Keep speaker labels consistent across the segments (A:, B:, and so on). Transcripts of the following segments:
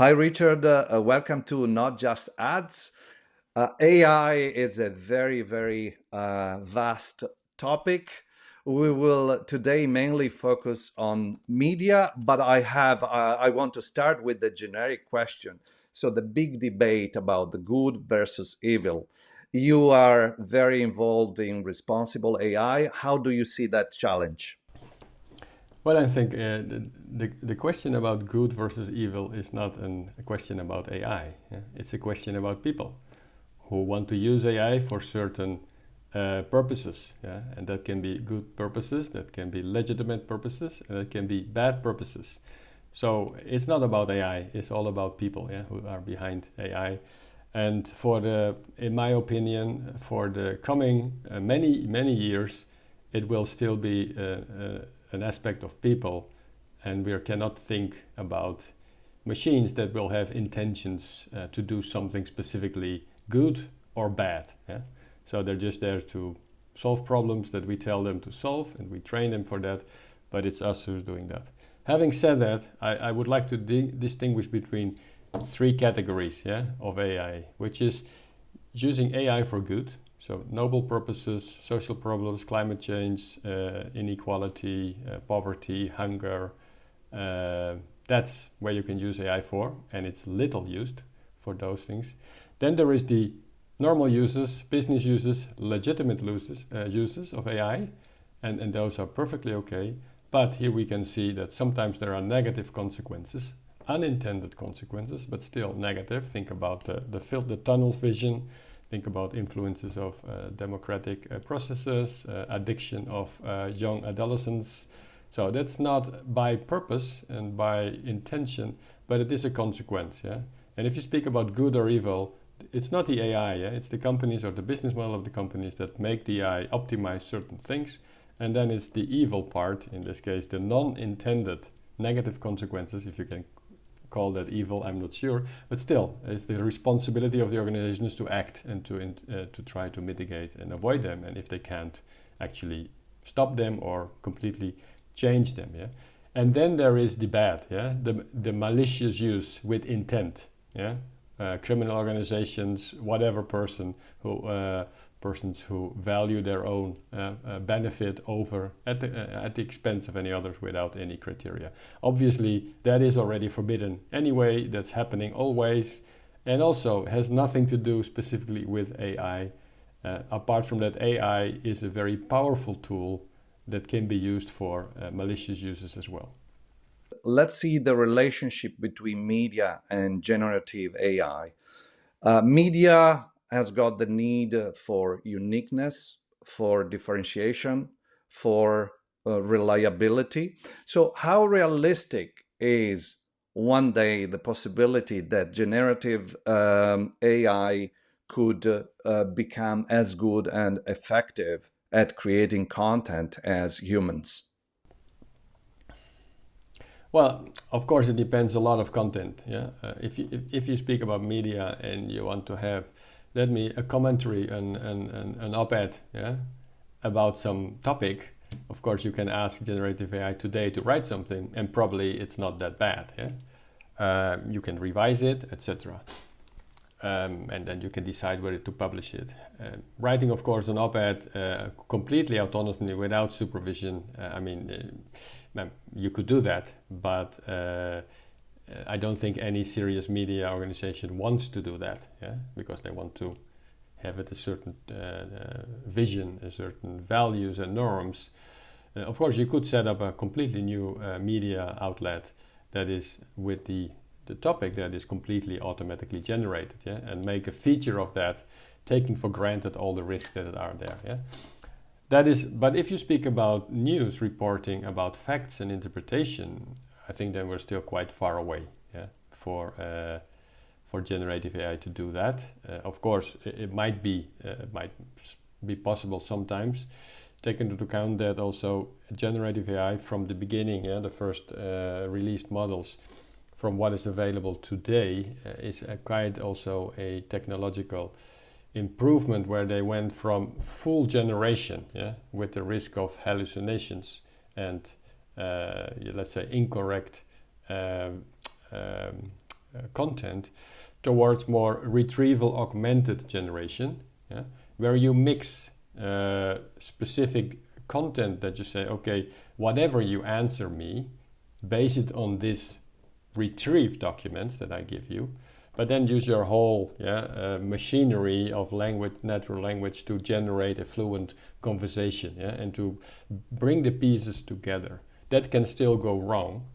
A: Hi, Richard. Welcome to Not Just Ads. AI is a very vast topic. We will today mainly focus on media, but I want to start with the generic question. So the big debate about the good versus evil. You are very involved in responsible AI. How do you see that challenge?
B: Well, I think the question about good versus evil is not a question about AI. Yeah? It's a question about people who want to use AI for certain purposes. Yeah? And that can be good purposes, that can be legitimate purposes, and that can be bad purposes. So it's not about AI, it's all about people, yeah, who are behind AI. And in my opinion, for the coming many years, it will still be an aspect of people, and we cannot think about machines that will have intentions to do something specifically good or bad. Yeah? So they're just there to solve problems that we tell them to solve, and we train them for that, but it's us who's doing that. Having said that, I would like to distinguish between three categories, yeah, of AI, which is using AI for good, so noble purposes, social problems, climate change, inequality, poverty, hunger. That's where you can use AI for, and it's little used for those things. Then there is the normal uses, business uses, legitimate uses of AI, and those are perfectly okay. But here we can see that sometimes there are negative consequences, unintended consequences, but still negative. Think about the tunnel vision. Think about influences of democratic processes, addiction of young adolescents. So that's not by purpose and by intention, but it is a consequence. Yeah. And if you speak about good or evil, it's not the AI. Yeah? It's the companies or the business model of the companies that make the AI optimize certain things, and then it's the evil part. In this case, the non-intended negative consequences, if you can call that evil, I'm not sure, but still, it's the responsibility of the organizations to act and to try to mitigate and avoid them, and if they can't, actually stop them or completely change them. Yeah, and then there is the bad, yeah, the malicious use with intent. Yeah, criminal organizations, whatever persons who value their own benefit over at the expense of any others without any criteria. Obviously, that is already forbidden anyway. That's happening always, and also has nothing to do specifically with AI. Apart from that, AI is a very powerful tool that can be used for malicious uses as well.
A: Let's see the relationship between media and generative AI. Media has got the need for uniqueness, for differentiation, for reliability. So, how realistic is one day the possibility that generative AI could become as good and effective at creating content as humans?
B: Well, of course, it depends a lot of content. Yeah, if you speak about media and you want to have, let me a commentary an op-ed, yeah, about some topic. Of course, you can ask generative AI today to write something, and probably it's not that bad. Yeah, you can revise it, etc. And then you can decide whether to publish it. Writing, of course, an op-ed completely autonomously without supervision. You could do that, but I don't think any serious media organization wants to do that, yeah, because they want to have it a certain vision, a certain values and norms. Of course, you could set up a completely new media outlet that is with the topic that is completely automatically generated, yeah, and make a feature of that, taking for granted all the risks that are there, yeah. That is, but if you speak about news reporting, about facts and interpretation, I think then we're still quite far away, yeah, for generative AI to do that. Of course, it might be possible sometimes. Take into account that also generative AI from the beginning, yeah, the first released models, from what is available today, is quite also a technological improvement where they went from full generation, yeah, with the risk of hallucinations and let's say incorrect content towards more retrieval augmented generation, yeah, where you mix specific content that you say, okay, whatever you answer me, base it on this retrieved documents that I give you, but then use your whole machinery of language, natural language, to generate a fluent conversation, and to bring the pieces together. That can still go wrong,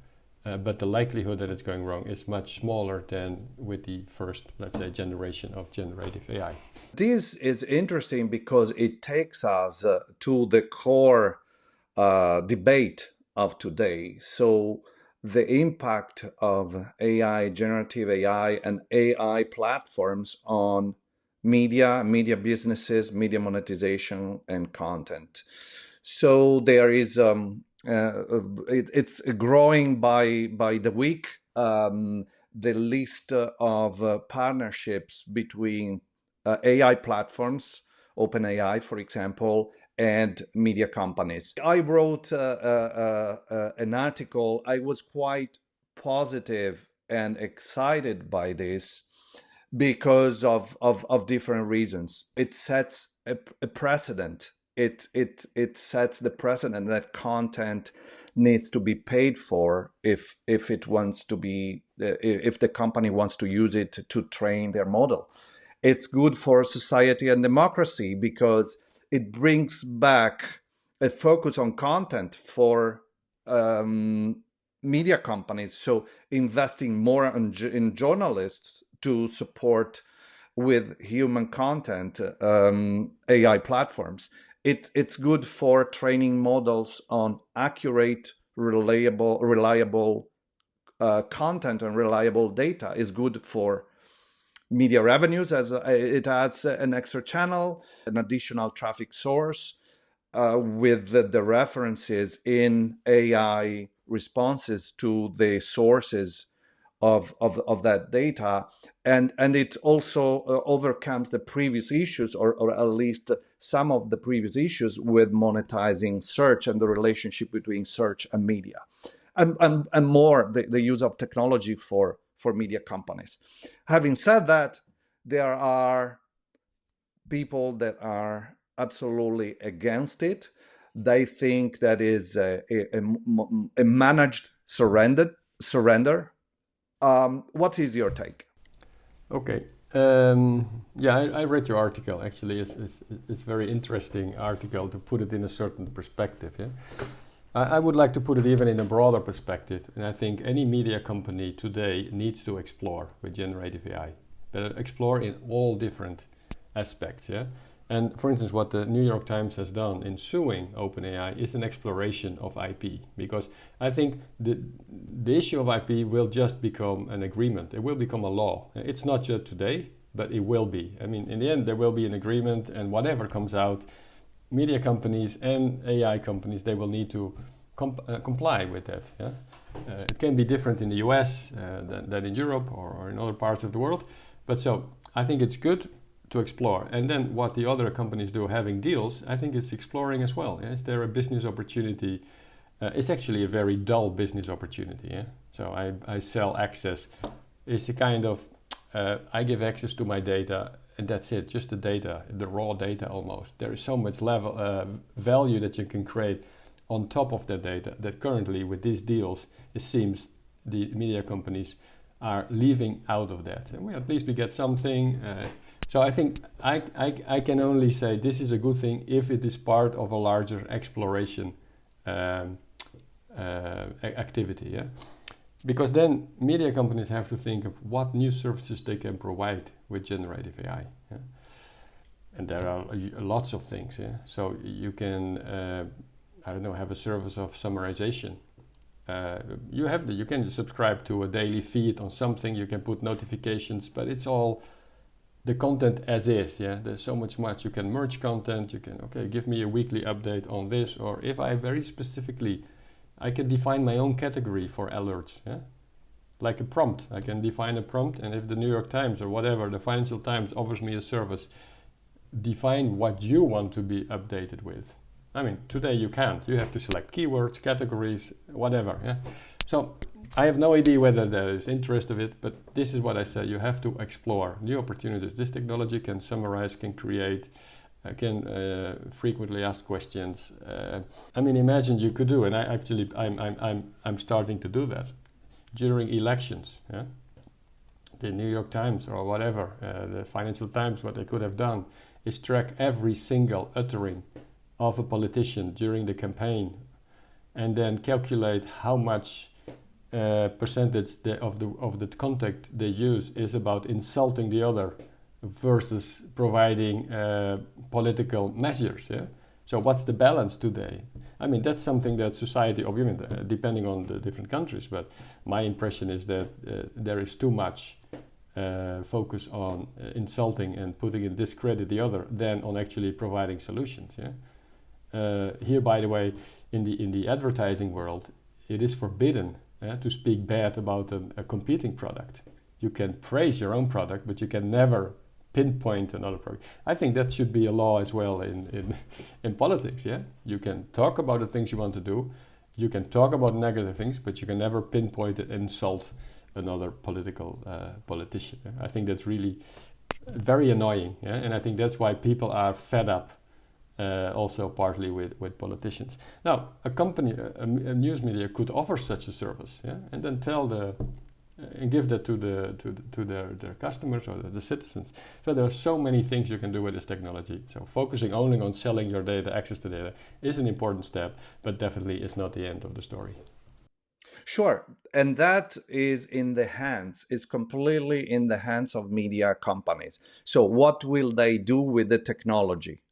B: but the likelihood that it's going wrong is much smaller than with the first, let's say, generation of generative AI.
A: This is interesting because it takes us to the core debate of today. So the impact of AI, generative AI, and AI platforms on media businesses, media monetization, and content. So there is it's growing by the week. The list of partnerships between AI platforms, OpenAI, for example, and media companies. I wrote an article. I was quite positive and excited by this because of different reasons. It sets a precedent. It sets the precedent that content needs to be paid for if it wants to be if the company wants to use it to train their model. It's good for society and democracy because it brings back a focus on content for media companies. So investing more in journalists to support with human content AI platforms. It's good for training models on accurate, reliable content and reliable data. Is good for media revenues as it adds an extra channel, an additional traffic source with the references in AI responses to the sources of that data, and it also overcomes the previous issues, or at least some of the previous issues with monetizing search and the relationship between search and media, and more the use of technology for media companies. Having said that, there are people that are absolutely against it. They think that is a managed surrender. What is your take?
B: Okay. I read your article. Actually, it's very interesting article to put it in a certain perspective. Yeah, I would like to put it even in a broader perspective, and I think any media company today needs to explore with generative AI, but explore in all different aspects. Yeah. And for instance, what the New York Times has done in suing OpenAI is an exploration of IP, because I think the issue of IP will just become an agreement. It will become a law. It's not just today, but it will be. I mean, in the end, there will be an agreement, and whatever comes out, media companies and AI companies, they will need to comply with that. Yeah? It can be different in the US than in Europe or in other parts of the world. But so I think it's good to explore. And then what the other companies do, having deals, I think it's exploring as well. Yeah? Is there a business opportunity? It's actually a very dull business opportunity. Yeah? So I sell access. It's a kind of, I give access to my data, and that's it, just the data, the raw data almost. There is so much value that you can create on top of that data that currently with these deals, it seems the media companies are leaving out of that. And at least we get something. So I think I can only say this is a good thing if it is part of a larger exploration activity. Yeah? Because then media companies have to think of what new services they can provide with generative AI. Yeah? And there are lots of things. Yeah? So you can, have a service of summarization. You can subscribe to a daily feed on something, you can put notifications, but it's all the content as is. Yeah, there's so much you can merge content. You can give me a weekly update on this, or if I very specifically, I can define my own category for alerts. Yeah, like a prompt. I can define a prompt, and if the New York Times or whatever, the Financial Times offers me a service, define what you want to be updated with. I mean, today you can't. You have to select keywords, categories, whatever. Yeah. So I have no idea whether there is interest of it, but this is what I said. You have to explore new opportunities. This technology can summarize, can create, can frequently asked questions. I mean, imagine you could do, and I'm starting to do that during elections. Yeah? The New York Times or whatever, the Financial Times, what they could have done is track every single uttering of a politician during the campaign, and then calculate how much percentage of the content they use is about insulting the other versus providing political measures. Yeah. So what's the balance today? I mean, that's something that society, depending on the different countries, but my impression is that there is too much focus on insulting and putting in discredit the other than on actually providing solutions. Yeah. Here, by the way, in the advertising world, it is forbidden to speak bad about a competing product. You can praise your own product, but you can never pinpoint another product. I think that should be a law as well in politics. Yeah, you can talk about the things you want to do, you can talk about negative things, but you can never pinpoint and insult another politician. Yeah? I think that's really very annoying. Yeah, and I think that's why people are fed up. Also partly with politicians. Now, a company, a news media could offer such a service, yeah, and then and give that to their customers or the citizens. So there are so many things you can do with this technology. So focusing only on selling your data, access to data, is an important step, but definitely is not the end of the story.
A: Sure, and that is completely in the hands of media companies. So what will they do with the technology?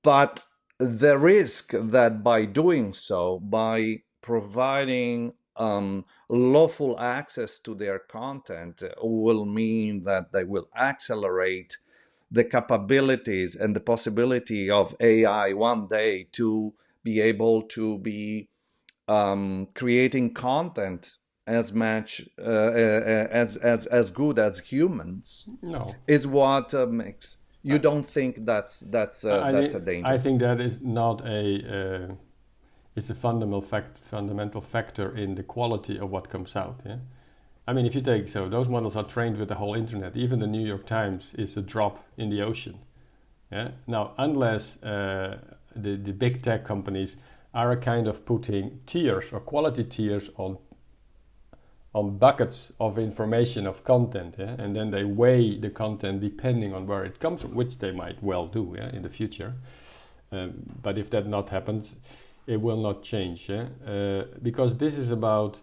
A: But the risk that by doing so, by providing lawful access to their content, will mean that they will accelerate the capabilities and the possibility of AI one day to be able to be creating content as much as good as humans.
B: No,
A: is what makes. You don't think that's a danger?
B: I think that is not it's a fundamental factor in the quality of what comes out. Yeah, I mean, if you take those models are trained with the whole internet. Even the New York Times is a drop in the ocean. Yeah. Now, unless the big tech companies are a kind of putting tiers or quality tiers on buckets of information, of content, yeah? And then they weigh the content depending on where it comes from, which they might well do, yeah, in the future. But if that not happens, it will not change, yeah? Because this is about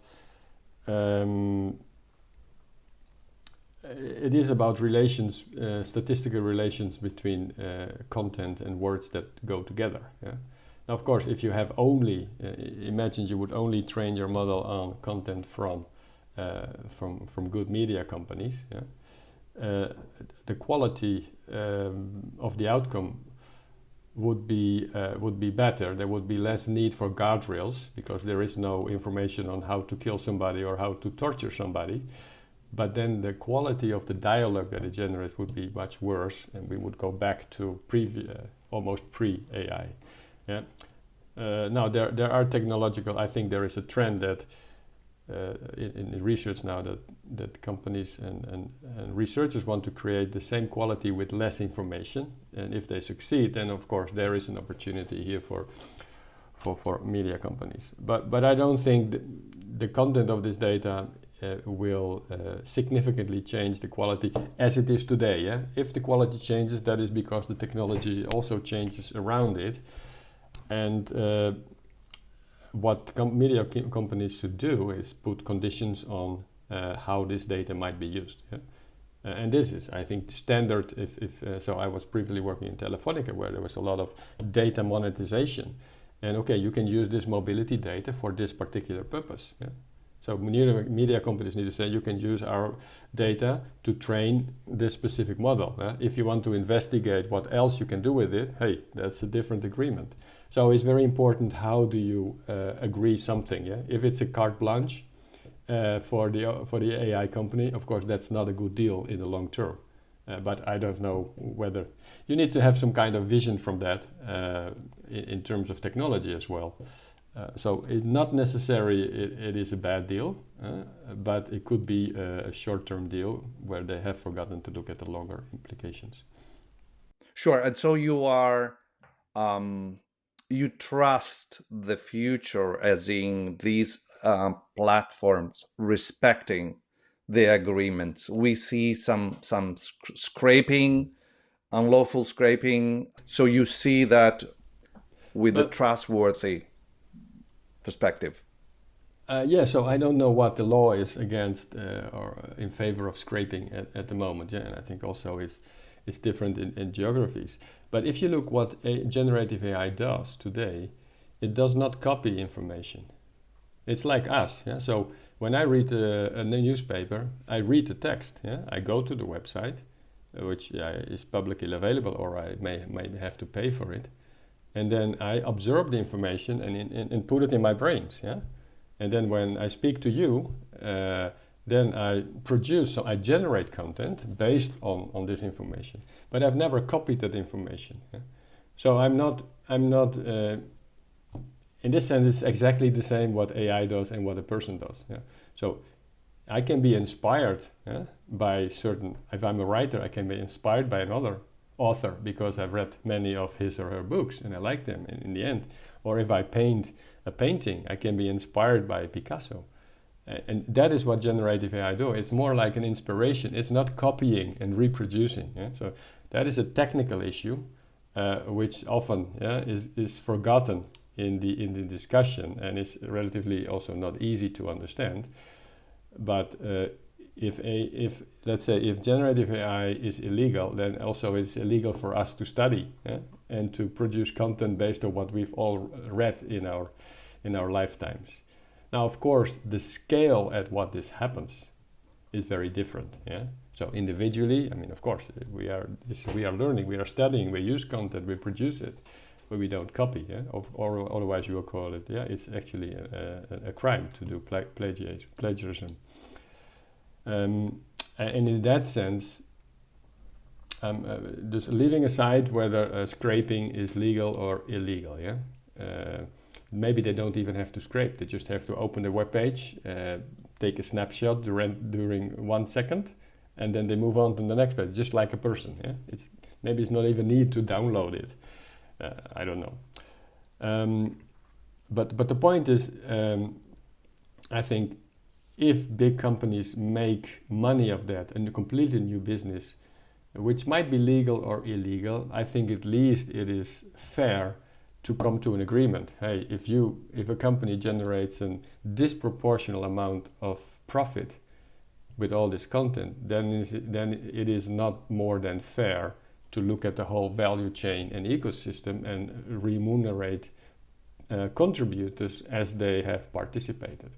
B: it is about relations, statistical relations between content and words that go together. Yeah? Now, of course, if you have only, imagine you would only train your model on content from good media companies. Yeah? The quality of the outcome would be better. There would be less need for guardrails because there is no information on how to kill somebody or how to torture somebody. But then the quality of the dialogue that it generates would be much worse, and we would go back to almost pre-AI. Yeah. Now there are technological. I think there is a trend that in research now that companies and researchers want to create the same quality with less information, and if they succeed, then of course there is an opportunity here for media companies. But I don't think the content of this data will significantly change the quality as it is today. Yeah? If the quality changes, that is because the technology also changes around it, and what media companies should do is put conditions on how this data might be used. Yeah? And this is, I think, standard. So I was previously working in Telefonica, where there was a lot of data monetization, and okay, you can use this mobility data for this particular purpose. Yeah? So media companies need to say you can use our data to train this specific model. If you want to investigate what else you can do with it, hey, that's a different agreement. So it's very important how do you agree something. Yeah? If it's a carte blanche for the AI company, of course that's not a good deal in the long term. But I don't know whether you need to have some kind of vision from that in terms of technology as well. So it's not necessary it is a bad deal. but it could be a short-term deal where they have forgotten to look at the longer implications.
A: Sure. And so you trust the future, as in these platforms respecting the agreements. We see some scraping, unlawful scraping. So you see that with a trustworthy perspective.
B: Yeah, so I don't know what the law is against or in favor of scraping at the moment. Yeah, and I think also it's different in geographies. But if you look what generative AI does today, it does not copy information. It's like us. Yeah. So when I read a newspaper, I read the text. Yeah. I go to the website, which is publicly available, or I may have to pay for it, and then I absorb the information and put it in my brains. Yeah. And then when I speak to you, then I produce, so I generate content based on this information. But I've never copied that information. Yeah? So I'm not in this sense, it's exactly the same what AI does and what a person does. Yeah? So I can be inspired by certain, if I'm a writer, I can be inspired by another author because I've read many of his or her books and I like them in the end. Or if I paint a painting, I can be inspired by Picasso. And that is what generative AI do. It's more like an inspiration. It's not copying and reproducing. Yeah? So that is a technical issue, which often is forgotten in the discussion, and is relatively also not easy to understand. But if let's say if generative AI is illegal, then also it's illegal for us to study and to produce content based on what we've all read in our lifetimes. Now, of course, the scale at what this happens is very different. Yeah. So individually, I mean, of course, we are learning, we are studying, we use content, we produce it, but we don't copy. Yeah. Or otherwise, you will call it. Yeah, it's actually a crime to do plagiarism. And in that sense, just leaving aside whether scraping is legal or illegal, maybe they don't even have to scrape. They just have to open the web page, take a snapshot during 1 second, and then they move on to the next page, just like a person. Yeah, maybe it's not even need to download it. I don't know. But the point is, I think if big companies make money of that and a completely new business, which might be legal or illegal, I think at least it is fair to come to an agreement. Hey, if a company generates a disproportional amount of profit with all this content, then it is not more than fair to look at the whole value chain and ecosystem and remunerate contributors as they have participated.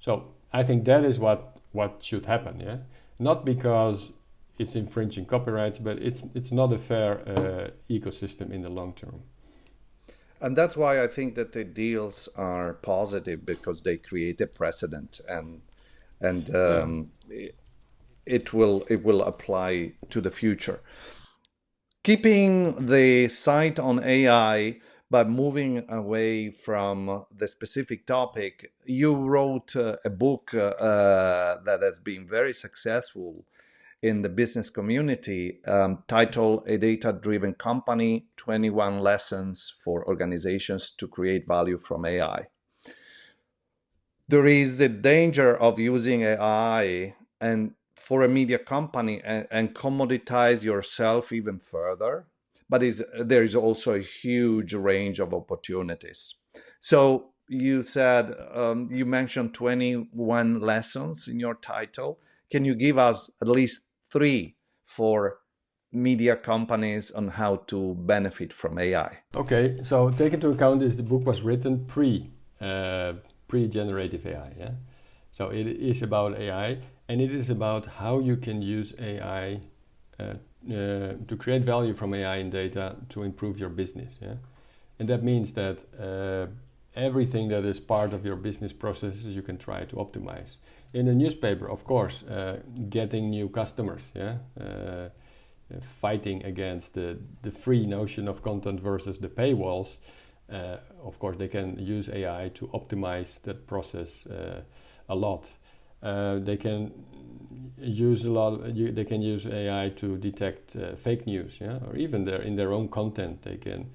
B: So I think that is what should happen. Yeah, not because it's infringing copyrights, but it's not a fair ecosystem in the long term.
A: And that's why I think that the deals are positive, because they create a precedent, and it will apply to the future. Keeping the sight on AI, but moving away from the specific topic, you wrote a book that has been very successful in the business community, titled A Data-Driven Company, 21 Lessons for Organizations to Create Value from AI. There is the danger of using AI and for a media company and commoditize yourself even further, but there is also a huge range of opportunities. So you said, you mentioned 21 lessons in your title. Can you give us at least 3 for media companies on how to benefit from AI?
B: Okay, so take into account this, the book was written pre-generative AI. Yeah, so it is about AI, and it is about how you can use AI to create value from AI and data to improve your business. Yeah, and that means that everything that is part of your business processes you can try to optimize. In a newspaper, of course, getting new customers. Yeah. Fighting against the free notion of content versus the paywalls. Of course, they can use AI to optimize that process a lot. They can use they can use AI to detect fake news, yeah, or even in their own content they can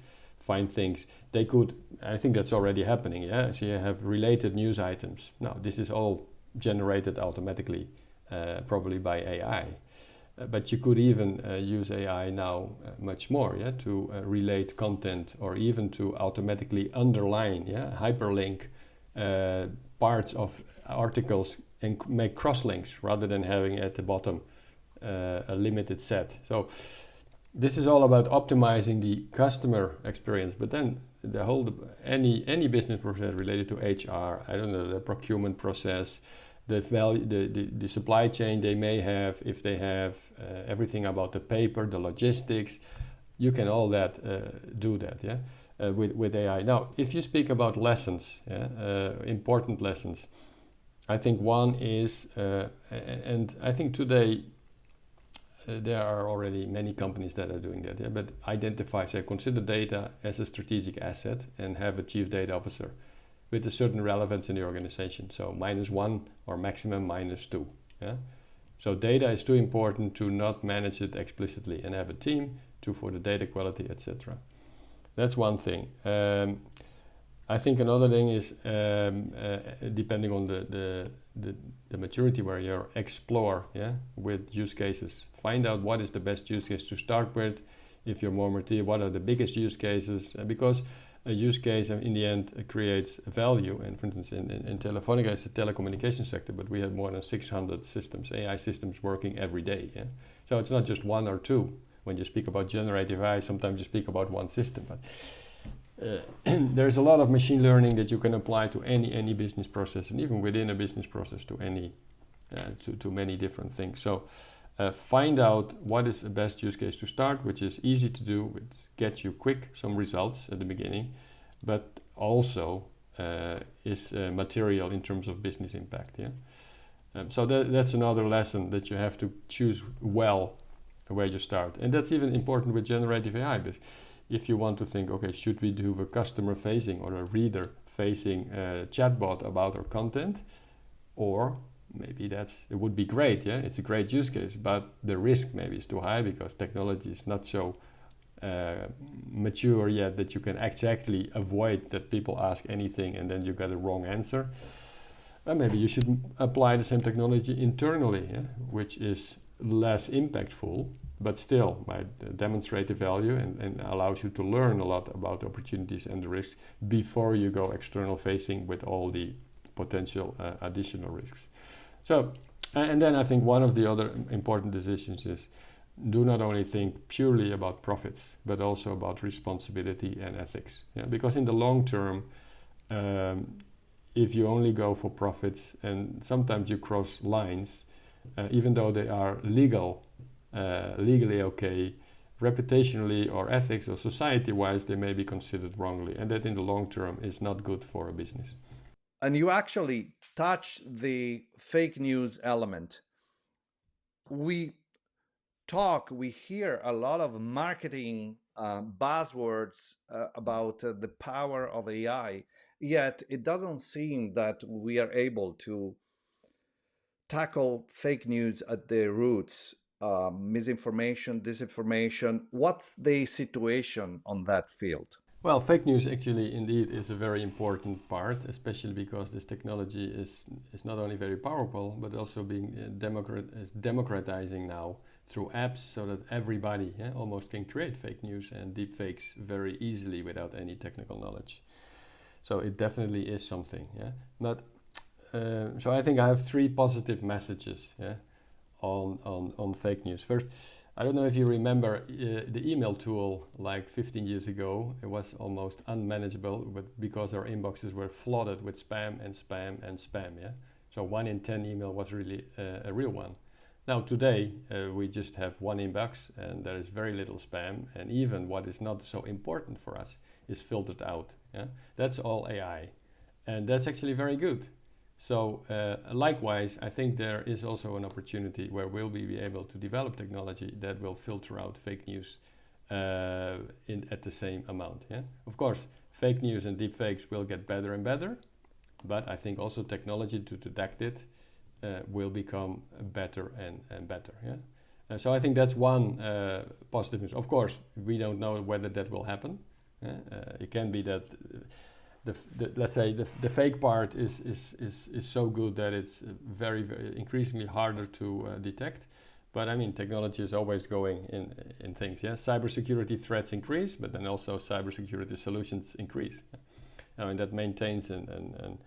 B: find things. They could, I think that's already happening, yeah. So you have related news items. Now this is all generated automatically, probably by AI. But you could even use AI now much more, yeah, to relate content, or even to automatically underline, yeah, hyperlink parts of articles and make crosslinks rather than having at the bottom a limited set. So this is all about optimizing the customer experience. But then the whole any business process related to HR, I don't know, the procurement process, the value, the supply chain they may have, if they have everything about the paper, the logistics, you can all that do that, yeah, with AI. Now, if you speak about lessons, yeah, important lessons, I think one is, and I think today there are already many companies that are doing that, yeah, but identify, say, consider data as a strategic asset and have a chief data officer with a certain relevance in the organization. So -1 or maximum -2. Yeah? So data is too important to not manage it explicitly and have a team for the data quality, etc. That's one thing. I think another thing is, depending on the maturity where you explore, yeah, with use cases. Find out what is the best use case to start with. If you're more mature, what are the biggest use cases? Because a use case in the end creates value. And for instance, in Telefonica, it's the telecommunication sector, but we have more than 600 systems, AI systems working every day. Yeah? So it's not just one or two. When you speak about generative AI, sometimes you speak about one system. But there's a lot of machine learning that you can apply to any business process, and even within a business process to to many different things. So find out what is the best use case to start, which is easy to do, which gets you quick some results at the beginning, but also is material in terms of business impact. Yeah. So that's another lesson, that you have to choose well where you start, and that's even important with generative AI. But if you want to think, okay, should we do a customer-facing or a reader-facing chatbot about our content, or maybe it would be great, yeah, it's a great use case, but the risk maybe is too high because technology is not so mature yet that you can exactly avoid that people ask anything and then you get a wrong answer. Maybe you should apply the same technology internally, yeah, which is less impactful, but still might demonstrate the value and allows you to learn a lot about the opportunities and the risks before you go external facing with all the potential additional risks. So, and then I think one of the other important decisions is, do not only think purely about profits, but also about responsibility and ethics. Yeah? Because in the long term, if you only go for profits, and sometimes you cross lines, even though they are legally okay, reputationally or ethics or society-wise, they may be considered wrongly, and that in the long term is not good for a business.
A: And you actually touch the fake news element. We hear a lot of marketing buzzwords about the power of AI, yet it doesn't seem that we are able to tackle fake news at the roots, misinformation, disinformation. What's the situation on that field?
B: Well, fake news actually indeed is a very important part, especially because this technology is not only very powerful, but also being democratizing now through apps, so that everybody almost can create fake news and deep fakes very easily without any technical knowledge. So it definitely is something. Yeah? But so I think I have 3 positive messages, yeah, on fake news. First, I don't know if you remember the email tool like 15 years ago. It was almost unmanageable, but because our inboxes were flooded with spam and spam and spam. Yeah, so 1 in 10 email was really a real one. Now today we just have 1 inbox and there is very little spam, and even what is not so important for us is filtered out. Yeah, that's all AI, and that's actually very good. So likewise, I think there is also an opportunity where we'll be able to develop technology that will filter out fake news at the same amount. Yeah? Of course, fake news and deep fakes will get better and better, but I think also technology to detect it will become better and better. Yeah. So I think that's one positive news. Of course, we don't know whether that will happen. It can be that let's say the fake part is so good that it's very, very increasingly harder to detect. But I mean, technology is always going in things. Yeah, cybersecurity threats increase, but then also cybersecurity solutions increase. I mean, that maintains a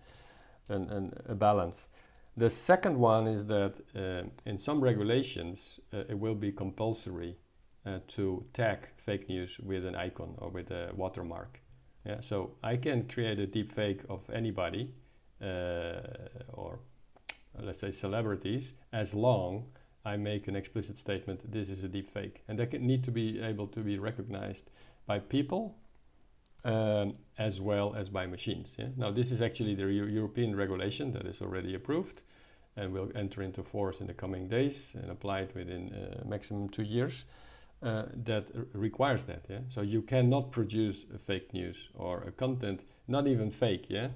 B: balance. The second one is that in some regulations, it will be compulsory to tag fake news with an icon or with a watermark. Yeah, so I can create a deep fake of anybody, or let's say celebrities, as long I make an explicit statement, this is a deep fake. And that need to be able to be recognized by people as well as by machines. Yeah? Now, this is actually the European regulation that is already approved and will enter into force in the coming days and applied within maximum 2 years. That requires that. Yeah? So you cannot produce a fake news or a content, not even fake, yeah,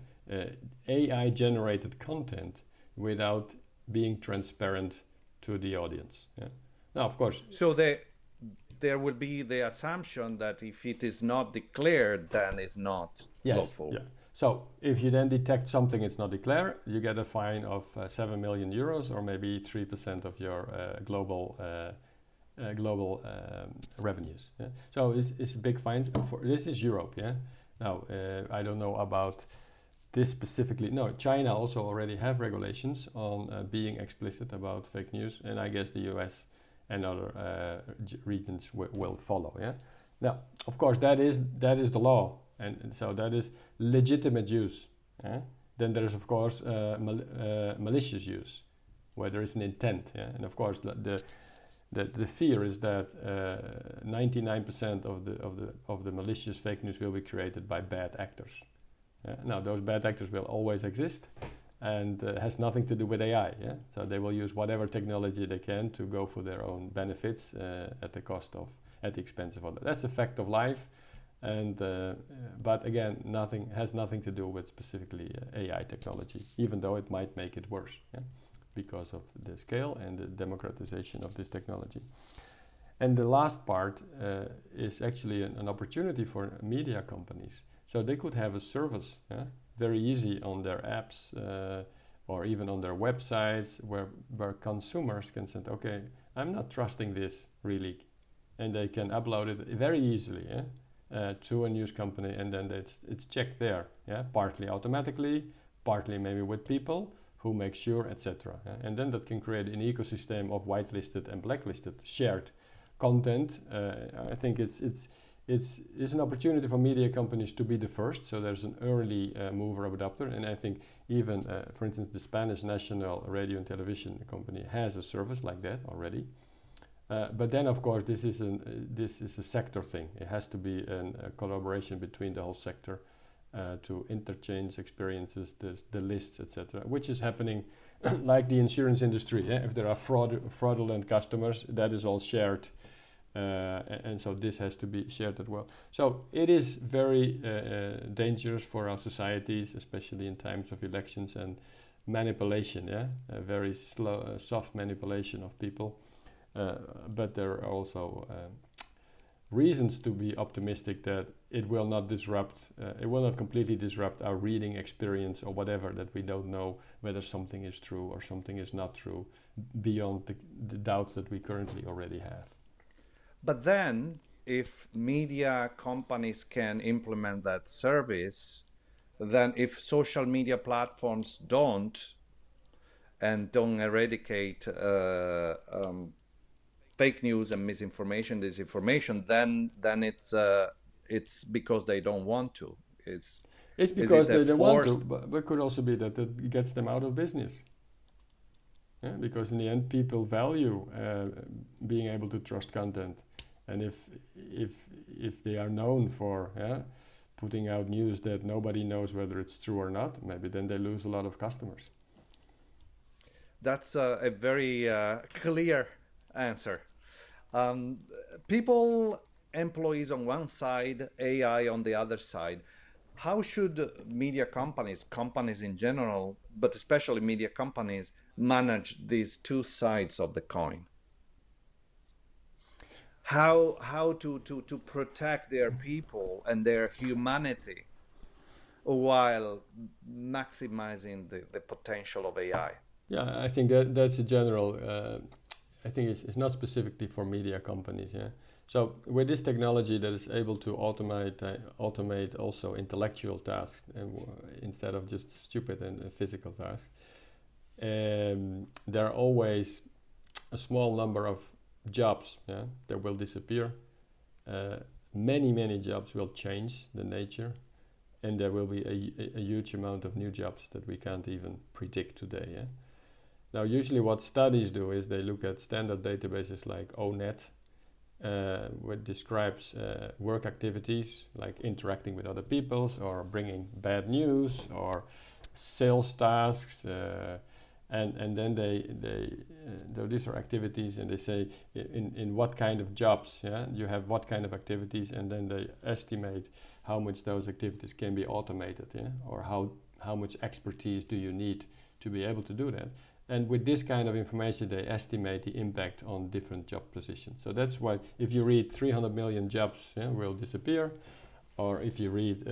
B: AI-generated content without being transparent to the audience. Yeah? Now, of course.
A: So there will be the assumption that if it is not declared, then it's not lawful.
B: Yeah. So if you then detect something it's not declared, you get a fine of 7 million euros or maybe 3% of your global revenues. Yeah? So it's a big fine. This is Europe. Yeah. Now I don't know about this specifically. No, China also already have regulations on being explicit about fake news, and I guess the US and other regions will follow. Yeah. Now, of course, that is the law, and so that is legitimate use. Yeah? Then there is, of course, malicious use, where there is an intent. Yeah? And of course, the fear is that 99% of the malicious fake news will be created by bad actors. Now, those bad actors will always exist, and has nothing to do with AI. Yeah? So they will use whatever technology they can to go for their own benefits at the expense of others. That's a fact of life, and but again, has nothing to do with specifically AI technology, even though it might make it worse. Yeah? Because of the scale and the democratization of this technology. And the last part is actually an opportunity for media companies. So they could have a service, very easy on their apps or even on their websites where consumers can say, okay, I'm not trusting this really. And they can upload it very easily to a news company, and then it's checked there, partly automatically, partly maybe with people who make sure, etc. And then that can create an ecosystem of whitelisted and blacklisted shared content. I think it's an opportunity for media companies to be the first. So there's an early mover adopter, and I think even, for instance, the Spanish National Radio and Television Company has a service like that already. But then, of course, this is a sector thing. It has to be a collaboration between the whole sector. To interchange experiences, the lists, etc., which is happening like the insurance industry. Yeah? If there are fraudulent customers, that is all shared, and so this has to be shared as well. So it is very dangerous for our societies, especially in times of elections and manipulation. Yeah, a very slow, soft manipulation of people, but there are also reasons to be optimistic that it will not completely disrupt our reading experience or whatever, that we don't know whether something is true or something is not true beyond the doubts that we currently already have.
A: But then, if media companies can implement that service, then if social media platforms don't eradicate fake news and misinformation, disinformation, then it's because they don't want to.
B: It's because they don't want to, but it could also be that it gets them out of business. Yeah? Because in the end, people value being able to trust content, and if they are known for putting out news that nobody knows whether it's true or not, maybe then they lose a lot of customers.
A: That's a very clear answer. People, employees on one side, AI on the other side. how should media companies in general, but especially media companies, manage these two sides of the coin? How to protect their people and their humanity while maximizing the potential of AI?
B: Yeah, I think that's a general. I think it's not specifically for media companies. Yeah. So with this technology that is able to automate also intellectual tasks instead of just stupid and physical tasks, there are always a small number of jobs, yeah, that will disappear. Uh, many jobs will change the nature, and there will be a huge amount of new jobs that we can't even predict today. Yeah? Now, usually what studies do is they look at standard databases like ONET, which describes work activities like interacting with other peoples or bringing bad news or sales tasks, and then these are activities, and they say in what kind of jobs, yeah, you have what kind of activities, and then they estimate how much those activities can be automated, yeah, or how much expertise do you need to be able to do that. And with this kind of information, they estimate the impact on different job positions. So that's why if you read 300 million jobs, yeah, will disappear, or if you read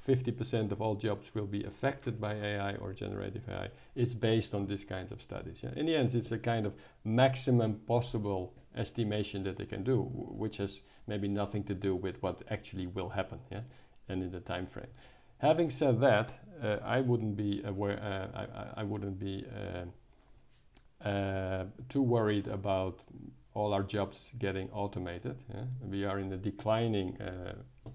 B: 50% of all jobs will be affected by AI or generative AI, it's based on these kinds of studies. Yeah? In the end, it's a kind of maximum possible estimation that they can do, which has maybe nothing to do with what actually will happen, yeah, and in the time frame. Having said that, I wouldn't be aware. I wouldn't be too worried about all our jobs getting automated. Yeah? We are in a declining.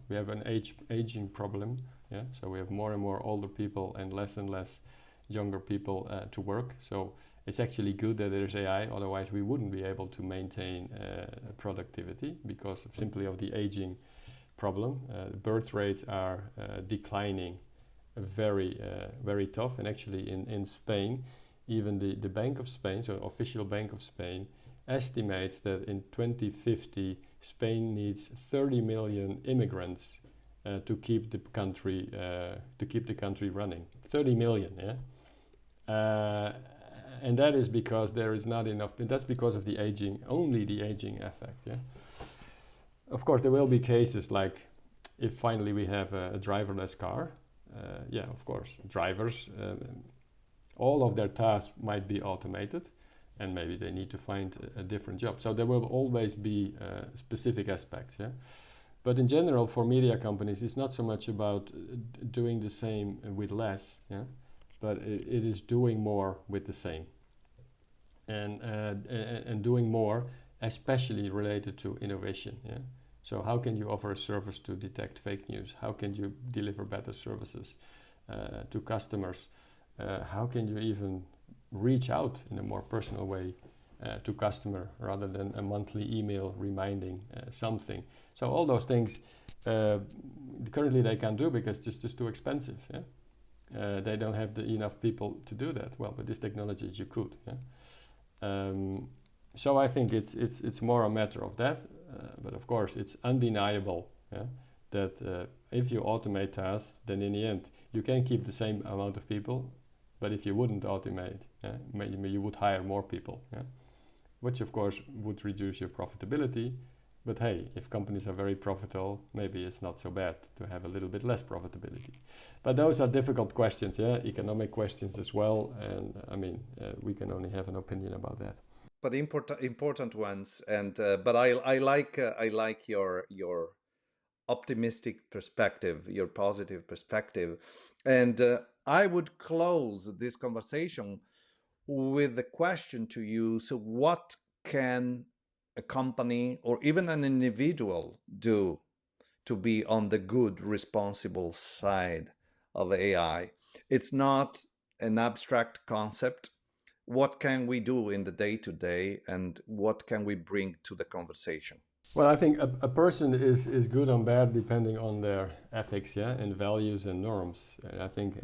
B: We have an aging problem. Yeah, so we have more and more older people and less younger people to work. So it's actually good that there's AI. Otherwise, we wouldn't be able to maintain productivity because simply of the aging problem. Birth rates are declining very tough. And actually in Spain, even the Bank of Spain, so official Bank of Spain, estimates that in 2050 Spain needs 30 million immigrants to keep the country running. 30 million, yeah. And that is because there is not enough. That's because of the aging, only the aging effect, yeah. Of course, there will be cases like if finally we have a driverless car. Yeah, of course, drivers, all of their tasks might be automated, and maybe they need to find a different job. So there will always be specific aspects, yeah. But in general, for media companies, it's not so much about doing the same with less, yeah, but it is doing more with the same, and doing more, especially related to innovation, yeah. So how can you offer a service to detect fake news? How can you deliver better services to customers? How can you even reach out in a more personal way to customer rather than a monthly email reminding something? So all those things currently they can't do because it's just too expensive. Yeah? They don't have enough people to do that. Well, with this technology you could. Yeah? So I think it's more a matter of that. But of course, it's undeniable, yeah, that if you automate tasks, then in the end, you can keep the same amount of people. But if you wouldn't automate, yeah, maybe you would hire more people, yeah, which of course would reduce your profitability. But hey, if companies are very profitable, maybe it's not so bad to have a little bit less profitability. But those are difficult questions, yeah, economic questions as well. And I mean, we can only have an opinion about that.
A: But important ones, and but I like your optimistic perspective, your positive perspective, and I would close this conversation with the question to you: so, what can a company or even an individual do to be on the good, responsible side of AI? It's not an abstract concept. What can we do in the day to day, and what can we bring to the conversation?
B: Well, I think a person is good and bad depending on their ethics, yeah, and values and norms. And I think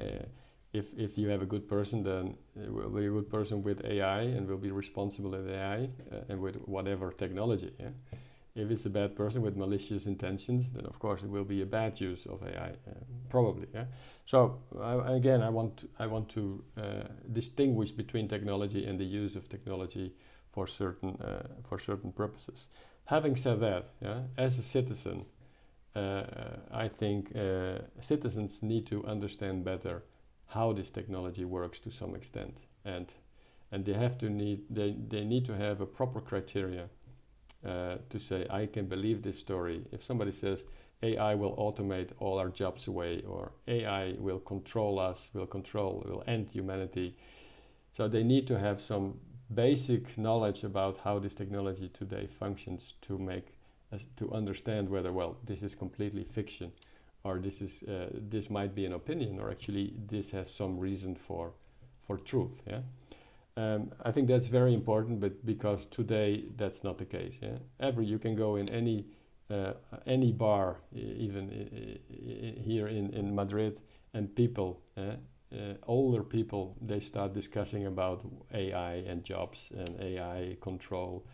B: if you have a good person, then it will be a good person with AI and will be responsible with AI and with whatever technology. Yeah? If it's a bad person with malicious intentions, then of course it will be a bad use of AI, probably. Yeah. So again, I want to distinguish between technology and the use of technology for certain purposes. Having said that, yeah, as a citizen, I think citizens need to understand better how this technology works to some extent, and they need to have a proper criteria to say, I can believe this story. If somebody says AI will automate all our jobs away, or AI will control us, will end humanity, so they need to have some basic knowledge about how this technology today functions to understand whether, well, this is completely fiction, or this might be an opinion, or actually this has some reason for truth. Yeah. I think that's very important, but because today that's not the case. Yeah? You can go in any bar, even here in Madrid, and people, older people, they start discussing about AI and jobs and AI control.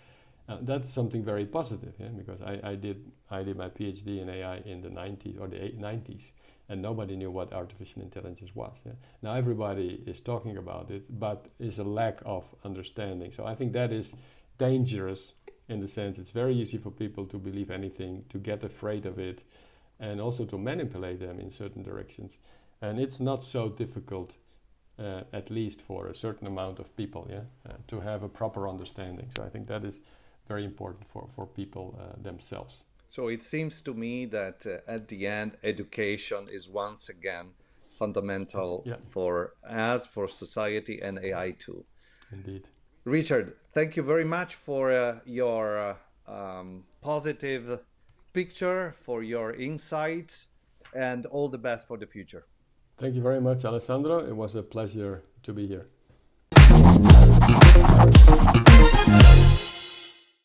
B: That's something very positive, yeah? Because I did my PhD in AI in the 90s or the 90s, and nobody knew what artificial intelligence was. Yeah? Now everybody is talking about it, but is a lack of understanding. So I think that is dangerous, in the sense it's very easy for people to believe anything, to get afraid of it, and also to manipulate them in certain directions. And it's not so difficult, at least for a certain amount of people, yeah, to have a proper understanding. So I think that is very important for people themselves.
A: So it seems to me that at the end, education is once again fundamental for us, for society, and AI too.
B: Indeed.
A: Richard, thank you very much for your positive picture, for your insights, and all the best for the future.
B: Thank you very much, Alessandro. It was a pleasure to be here.